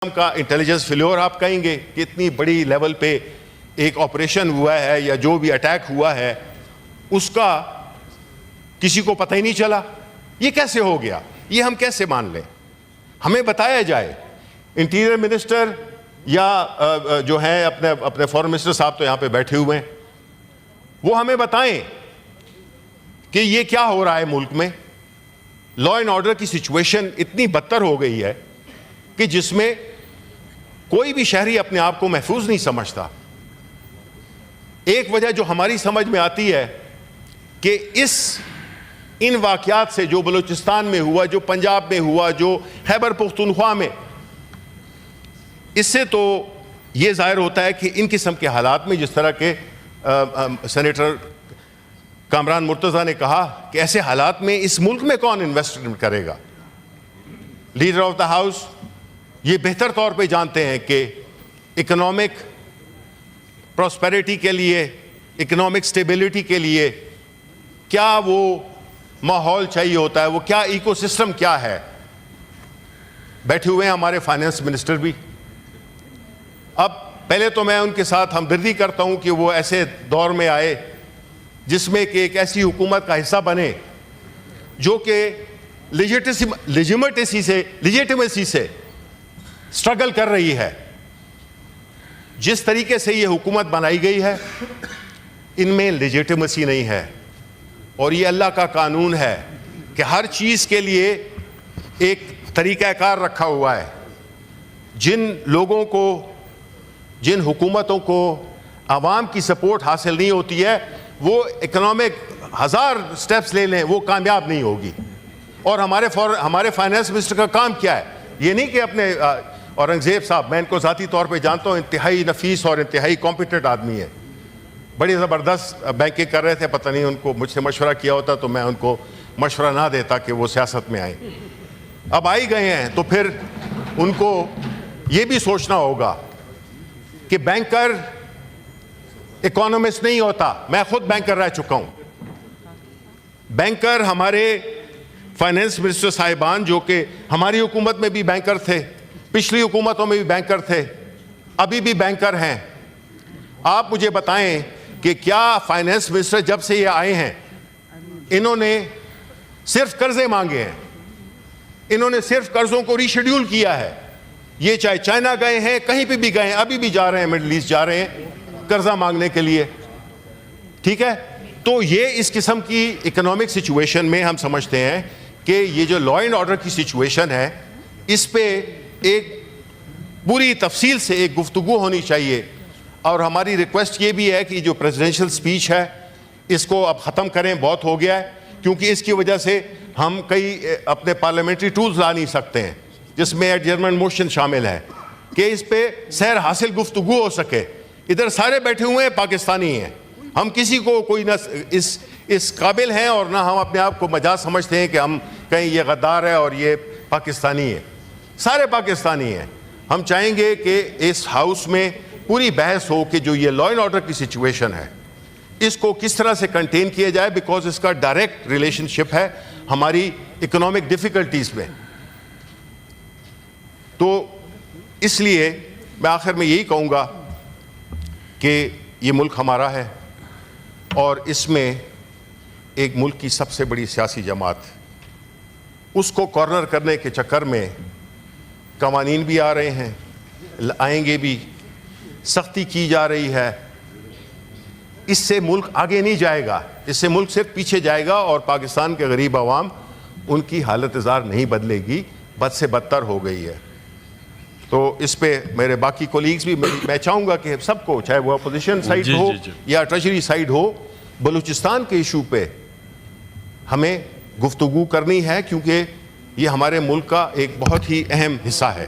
کا intelligence failure آپ کہیں گے کہ اتنی بڑی لیول پہ ایک آپریشن ہوا ہے یا جو بھی اٹیک ہوا ہے اس کا کسی کو پتہ ہی نہیں چلا. یہ کیسے ہو گیا؟ یہ ہم کیسے مان لیں؟ ہمیں بتایا جائے. انٹیریئر منسٹر یا جو ہیں اپنے فارن منسٹر صاحب تو یہاں پہ بیٹھے ہوئے ہیں, وہ ہمیں بتائیں کہ یہ کیا ہو رہا ہے ملک میں. لا اینڈ آرڈر کی سچویشن اتنی بدتر ہو گئی ہے کہ جس میں کوئی بھی شہری اپنے آپ کو محفوظ نہیں سمجھتا. ایک وجہ جو ہماری سمجھ میں آتی ہے کہ ان واقعات سے جو بلوچستان میں ہوا, جو پنجاب میں ہوا, جو خیبر پختونخوا میں, اس سے تو یہ ظاہر ہوتا ہے کہ ان قسم کے حالات میں جس طرح کے سینیٹر کامران مرتضیٰ نے کہا کہ ایسے حالات میں اس ملک میں کون انویسٹمنٹ کرے گا. لیڈر آف دا ہاؤس یہ بہتر طور پہ جانتے ہیں کہ اکنامک پراسپیرٹی کے لیے, اکنامک سٹیبلٹی کے لیے کیا وہ ماحول چاہیے ہوتا ہے, وہ کیا ایکو سسٹم کیا ہے. بیٹھے ہوئے ہیں ہمارے فائنانس منسٹر بھی. اب پہلے تو میں ان کے ساتھ ہمدردی کرتا ہوں کہ وہ ایسے دور میں آئے جس میں کہ ایک ایسی حکومت کا حصہ بنے جو کہ لیجیٹمیسی سے سٹرگل کر رہی ہے. جس طریقے سے یہ حکومت بنائی گئی ہے ان میں لیجیٹمیسی نہیں ہے, اور یہ اللہ کا قانون ہے کہ ہر چیز کے لیے ایک طریقہ کار رکھا ہوا ہے. جن لوگوں کو, جن حکومتوں کو عوام کی سپورٹ حاصل نہیں ہوتی ہے وہ اکنامک 1000 سٹیپس لے لیں وہ کامیاب نہیں ہوگی. اور ہمارے فائنانس منسٹر کا کام کیا ہے؟ یہ نہیں کہ اپنے اورنگزیب صاحب, میں ان کو ذاتی طور پہ جانتا ہوں, انتہائی نفیس اور انتہائی کمپیٹنٹ آدمی ہے, بڑی زبردست بینکنگ کر رہے تھے. پتہ نہیں ان کو مجھ سے مشورہ کیا ہوتا تو میں ان کو مشورہ نہ دیتا کہ وہ سیاست میں آئیں. اب آئی گئے ہیں تو پھر ان کو یہ بھی سوچنا ہوگا کہ بینکر اکانومسٹ نہیں ہوتا. میں خود بینکر رہ چکا ہوں. بینکر ہمارے فائنانس منسٹر صاحبان جو کہ ہماری حکومت میں بھی بینکر تھے, پچھلی حکومتوں میں بھی بینکر تھے, ابھی بھی بینکر ہیں. آپ مجھے بتائیں کہ کیا فائنانس منسٹر جب سے یہ آئے ہیں انہوں نے صرف قرضے مانگے ہیں؟ انہوں نے صرف قرضوں کو ری شیڈیول کیا ہے. یہ چاہے چائنا گئے ہیں, کہیں پہ بھی گئے ہیں, ابھی بھی جا رہے ہیں مڈل ایسٹ جا رہے ہیں قرضہ مانگنے کے لیے. ٹھیک ہے, تو یہ اس قسم کی اکنامک سچویشن میں ہم سمجھتے ہیں کہ یہ جو لا اینڈ آرڈر کی سچویشن ہے اس پہ ایک پوری تفصیل سے ایک گفتگو ہونی چاہیے. اور ہماری ریکویسٹ یہ بھی ہے کہ جو پریزیڈنشل سپیچ ہے اس کو اب ختم کریں, بہت ہو گیا ہے, کیونکہ اس کی وجہ سے ہم کئی اپنے پارلیمنٹری ٹولز لا نہیں سکتے ہیں جس میں ایڈجرمنٹ موشن شامل ہے کہ اس پہ سیر حاصل گفتگو ہو سکے. ادھر سارے بیٹھے ہوئے ہیں پاکستانی ہیں, ہم کسی کو کوئی نہ اس قابل ہیں اور نہ ہم اپنے آپ کو مجاز سمجھتے ہیں کہ ہم کہیں یہ غدار ہے اور یہ پاکستانی ہے. سارے پاکستانی ہیں. ہم چاہیں گے کہ اس ہاؤس میں پوری بحث ہو کہ جو یہ لا اینڈ آرڈر کی سچویشن ہے اس کو کس طرح سے کنٹین کیا جائے, بیکاز اس کا ڈائریکٹ ریلیشن شپ ہے ہماری اکنامک ڈیفیکلٹیز میں. تو اس لیے میں آخر میں یہی کہوں گا کہ یہ ملک ہمارا ہے اور اس میں ایک ملک کی سب سے بڑی سیاسی جماعت, اس کو کارنر کرنے کے چکر میں قوانین بھی آ رہے ہیں, آئیں گے بھی, سختی کی جا رہی ہے. اس سے ملک آگے نہیں جائے گا, اس سے ملک صرف پیچھے جائے گا اور پاکستان کے غریب عوام ان کی حالت زار نہیں بدلے گی, بد سے بدتر ہو گئی ہے. تو اس پہ میرے باقی کولیگز بھی, میں چاہوں گا کہ سب کو, چاہے وہ اپوزیشن سائیڈ ہو یا ٹریجری سائیڈ ہو, بلوچستان کے ایشو پہ ہمیں گفتگو کرنی ہے کیونکہ یہ ہمارے ملک کا ایک بہت ہی اہم حصہ ہے.